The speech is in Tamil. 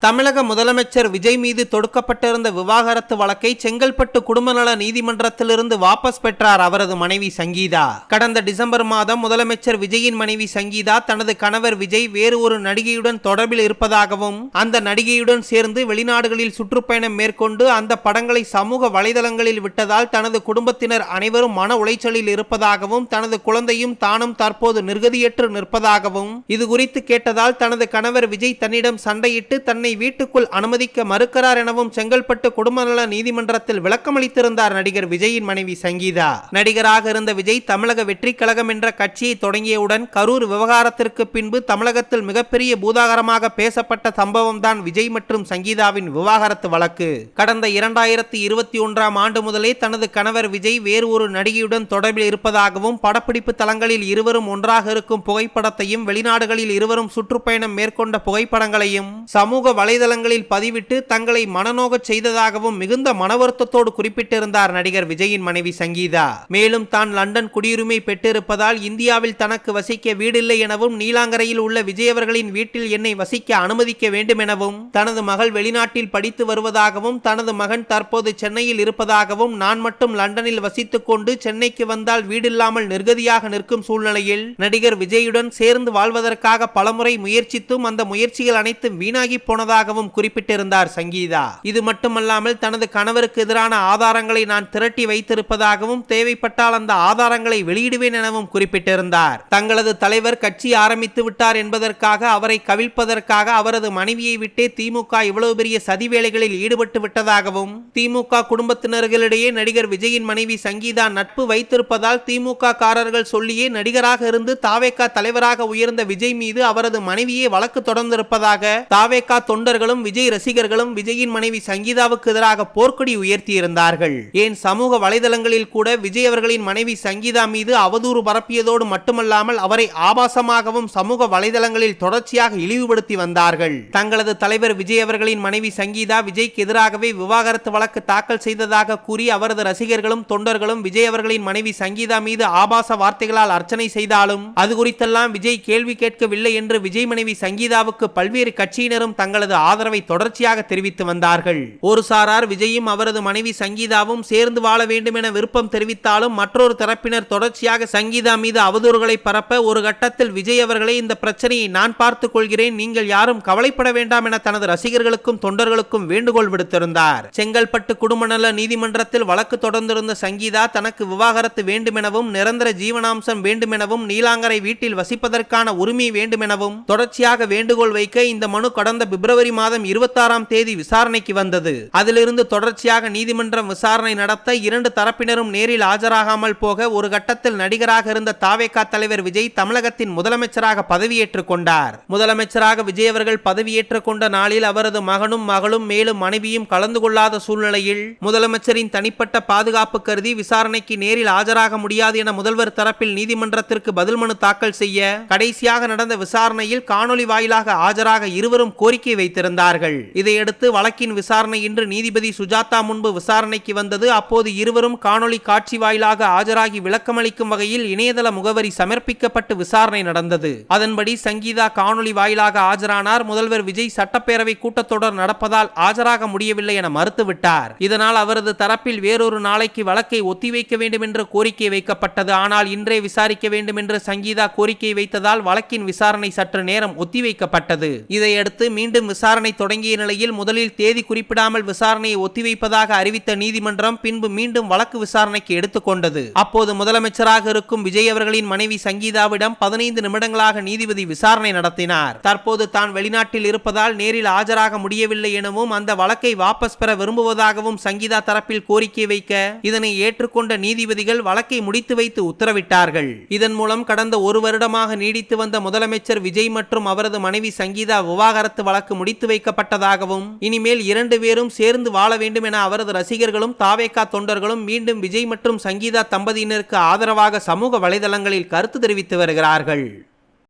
தமிழக முதலமைச்சர் விஜய் மீது தொடுக்கப்பட்டிருந்த விவாகரத்து வழக்கை செங்கல்பட்டு குடும்பநல நீதிமன்றத்திலிருந்து வாபஸ் பெற்றார் அவரது மனைவி சங்கீதா. கடந்த டிசம்பர் மாதம் முதலமைச்சர் விஜயின் மனைவி சங்கீதா தனது கணவர் விஜய் வேறு ஒரு நடிகையுடன் தொடர்பில் இருப்பதாகவும் அந்த நடிகையுடன் சேர்ந்து வெளிநாடுகளில் சுற்றுப்பயணம் மேற்கொண்டு அந்த படங்களை சமூக வலைதளங்களில் விட்டதால் தனது குடும்பத்தினர் அனைவரும் மன உளைச்சலில் இருப்பதாகவும் தனது குழந்தையும் தானும் தற்போது நிர்கதியற்று நிற்பதாகவும் இதுகுறித்து கேட்டதால் தனது கணவர் விஜய் தன்னிடம் சண்டையிட்டு தன்னை வீட்டுக்குள் அனுமதிக்க மறுக்கிறார் எனவும் செங்கல்பட்டு குடும்பநல நீதிமன்றத்தில் விளக்கமளித்திருந்தார் நடிகர் விஜயின் மனைவி சங்கீதா. நடிகராக இருந்த விஜய் தமிழக வெற்றி கழகம் என்ற கட்சியை தொடங்கியவுடன் கரூர் விவகாரத்திற்கு பின்பு தமிழகத்தில் மிகப்பெரிய பூதாகரமாக பேசப்பட்ட சம்பவம் தான் விஜய் மற்றும் சங்கீதாவின் விவாகரத்து வழக்கு. கடந்த 2021ஆம் ஆண்டு முதலே தனது கணவர் விஜய் வேறு ஒரு நடிகையுடன் தொடர்பில் இருப்பதாகவும் படப்பிடிப்பு தளங்களில் இருவரும் ஒன்றாக இருக்கும் புகைப்படத்தையும் வெளிநாடுகளில் இருவரும் சுற்றுப்பயணம் மேற்கொண்ட புகைப்படங்களையும் சமூக வலைதளங்களில் பதிவிட்டு தங்களை மனநோகச் செய்ததாகவும் மிகுந்த மனவருத்தத்தோடு குறிப்பிட்டிருந்தார் நடிகர் விஜயின் மனைவி சங்கீதா. மேலும் தான் லண்டன் குடியுரிமை பெற்றிருப்பதால் இந்தியாவில் தனக்கு வசிக்க வீடில்லை எனவும் நீலாங்கரையில் உள்ள விஜய் அவர்களின் வீட்டில் என்னை வசிக்க அனுமதிக்க வேண்டும் எனவும் தனது மகள் வெளிநாட்டில் படித்து வருவதாகவும் தனது மகன் தற்போது சென்னையில் இருப்பதாகவும் நான் மட்டும் லண்டனில் வசித்துக் கொண்டு சென்னைக்கு வந்தால் வீடில்லாமல் நிர்கதியாக நிற்கும் சூழ்நிலையில் நடிகர் விஜயுடன் சேர்ந்து வாழ்வதற்காக பலமுறை முயற்சித்தும் அந்த முயற்சிகள் அனைத்தும் வீணாகி போனதாகவும் குறிப்பிட்டிருந்தார் சங்கீதா. இது மட்டுமல்லாமல் தனது கணவருக்கு எதிரான ஆதாரங்களை நான் திரட்டி வைத்திருப்பதாகவும் தேவைப்பட்டால் அந்த ஆதாரங்களை வெளியிடுவேன் எனவும் குறிப்பிட்டிருந்தார். தங்களது தலைவர் கட்சி ஆரம்பித்து விட்டார் என்பதற்காக அவரை கவிழ்ப்பதற்காக அவரது மனைவியை விட்டே திமுக இவ்வளவு பெரிய சதி வேலைகளில் ஈடுபட்டு விட்டதாகவும் திமுக குடும்பத்தினர்களிடையே நடிகர் விஜயின் மனைவி சங்கீதா நட்பு வைத்திருப்பதால் திமுக காரர்கள் சொல்லியே நடிகராக இருந்து தாவேகா தலைவராக உயர்ந்த விஜய் மீது அவரது மனைவியே வழக்கு தொடர்ந்திருப்பதாக தாவேகா தொண்டர்களும் விஜய் ரசிகர்களும் விஜயின் மனைவி சங்கீதாவுக்கு எதிராக போர்க்கொடி உயர்த்தியிருந்தார்கள். ஏன் சமூக வலைதளங்களில் கூட விஜய் அவர்களின் மனைவி சங்கீதா மீது அவதூறு பரப்பியதோடு மட்டுமல்லாமல் அவரை ஆபாசமாகவும் சமூக வலைதளங்களில் தொடர்ச்சியாக இழிவுபடுத்தி வந்தார்கள். தங்களது தலைவர் விஜய் அவர்களின் மனைவி சங்கீதா விஜய்க்கு எதிராகவே விவாகரத்து வழக்கு தாக்கல் செய்ததாக கூறி அவரது ரசிகர்களும் தொண்டர்களும் விஜய் அவர்களின் மனைவி சங்கீதா மீது ஆபாச வார்த்தைகளால் அர்ச்சனை செய்தாலும் அது குறித்தெல்லாம் விஜய் கேள்வி கேட்கவில்லை என்று விஜய் மனைவி சங்கீதாவுக்கு பல்வேறு கட்சியினரும் தங்களது ஆதரவை தொடர்ச்சியாக தெரிவித்து வந்தார்கள். ஒரு சாரார் விஜயும் அவரது மனைவி சங்கீதாவும் சேர்ந்து வாழ வேண்டும் என விருப்பம் தெரிவித்தாலும் மற்றொரு தரப்பினர் தொடர்ச்சியாக சங்கீதா மீது அவதூறுகளை பரப்ப ஒரு கட்டத்தில் விஜய் அவர்களே இந்த பிரச்சனையை நான் பார்த்துக் கொள்கிறேன், நீங்கள் யாரும் கவலைப்பட வேண்டாம் என தனது ரசிகர்களுக்கும் தொண்டர்களுக்கும் வேண்டுகோள் விடுத்திருந்தார். செங்கல்பட்டு குடும்பநல நீதிமன்றத்தில் வழக்கு தொடர்ந்திருந்த சங்கீதா தனக்கு விவாகரத்து வேண்டுமெனவும் நிரந்தர ஜீவனாம்சம் வேண்டுமெனவும் நீலாங்கரை வீட்டில் வசிப்பதற்கான உரிமை வேண்டுமெனவும் தொடர்ச்சியாக வேண்டுகோள் வைக்க இந்த மனு கடந்த பிப்ரவரி மாதம் 26ஆம் தேதி விசாரணைக்கு வந்தது. அதிலிருந்து தொடர்ச்சியாக நீதிமன்றம் விசாரணை நடத்த இரண்டு தரப்பினரும் நேரில் ஆஜராகாமல் போக ஒரு கட்டத்தில் நடிகராக இருந்த தாவேகா தலைவர் விஜய் தமிழகத்தின் முதலமைச்சராக பதவியேற்றுக் கொண்டார். முதலமைச்சராக விஜய் அவர்கள் பதவியேற்றுக் கொண்ட நாளில் அவரது மகனும் மகளும் மேலும் மனைவியும் கலந்து கொள்ளாத சூழ்நிலையில் முதலமைச்சரின் தனிப்பட்ட பாதுகாப்பு கருதி விசாரணைக்கு நேரில் ஆஜராக முடியாது என முதல்வர் தரப்பில் நீதிமன்றத்திற்கு பதில் மனு தாக்கல் செய்ய கடைசியாக நடந்த விசாரணையில் காணொலி வாயிலாக ஆஜராக இருவரும் கோரிக்கை வைத்திருந்தார்கள். இதையடுத்து வழக்கின் விசாரணை இன்று நீதிபதி சுஜாதா முன்பு விசாரணைக்கு வந்தது. அப்போது இருவரும் காணொலி காட்சி வாயிலாக ஆஜராகி விளக்கமளிக்கும் வகையில் இணையதள முகவரி சமர்ப்பிக்கப்பட்டு விசாரணை நடந்தது. அதன்படி சங்கீதா காணொலி வாயிலாக ஆஜரானார். முதல்வர் விஜய் சட்டப்பேரவை கூட்டத்தொடர் நடப்பதால் ஆஜராக முடியவில்லை என மறுத்துவிட்டார். இதனால் அவரது தரப்பில் வேறொரு நாளைக்கு வழக்கை ஒத்திவைக்க வேண்டும் என்ற கோரிக்கை வைக்கப்பட்டது. ஆனால் இன்றே விசாரிக்க வேண்டும் என்று சங்கீதா கோரிக்கை வைத்ததால் வழக்கின் விசாரணை சற்று நேரம் ஒத்திவைக்கப்பட்டது. இதையடுத்து மீண்டும் விசாரணை தொடங்கிய நிலையில் முதலில் தேதி குறிப்பிடாமல் விசாரணையை ஒத்திவைப்பதாக அறிவித்த நீதிமன்றம் பின்பு மீண்டும் வழக்கு விசாரணைக்கு எடுத்துக்கொண்டது. அப்போது முதலமைச்சராக இருக்கும் விஜய் அவர்களின் மனைவி சங்கீதாவிடம் 15 நிமிடங்களாக நீதிபதி விசாரணை நடத்தினார். தற்போது தான் வெளிநாட்டில் இருப்பதால் நேரில் ஆஜராக முடியவில்லை எனவும் அந்த வழக்கை வாபஸ் பெற விரும்புவதாகவும் சங்கீதா தரப்பில் கோரிக்கை வைக்க இதனை ஏற்றுக்கொண்ட நீதிபதிகள் வழக்கை முடித்து வைத்து உத்தரவிட்டார்கள். இதன் மூலம் கடந்த ஒரு வருடமாக நீடித்து வந்த முதலமைச்சர் விஜய் மற்றும் அவரது மனைவி சங்கீதா விவாகரத்து வழக்கு முடித்து வைக்கப்பட்டதாகவும் இனிமேல் இரண்டு பேரும் சேர்ந்து வாழ வேண்டும் என அவரது ரசிகர்களும் தாவேகா தொண்டர்களும் மீண்டும் விஜய் மற்றும் சங்கீதா தம்பதியினருக்கு ஆதரவாக சமூக வலைதளங்களில் கருத்து தெரிவித்து வருகிறார்கள்.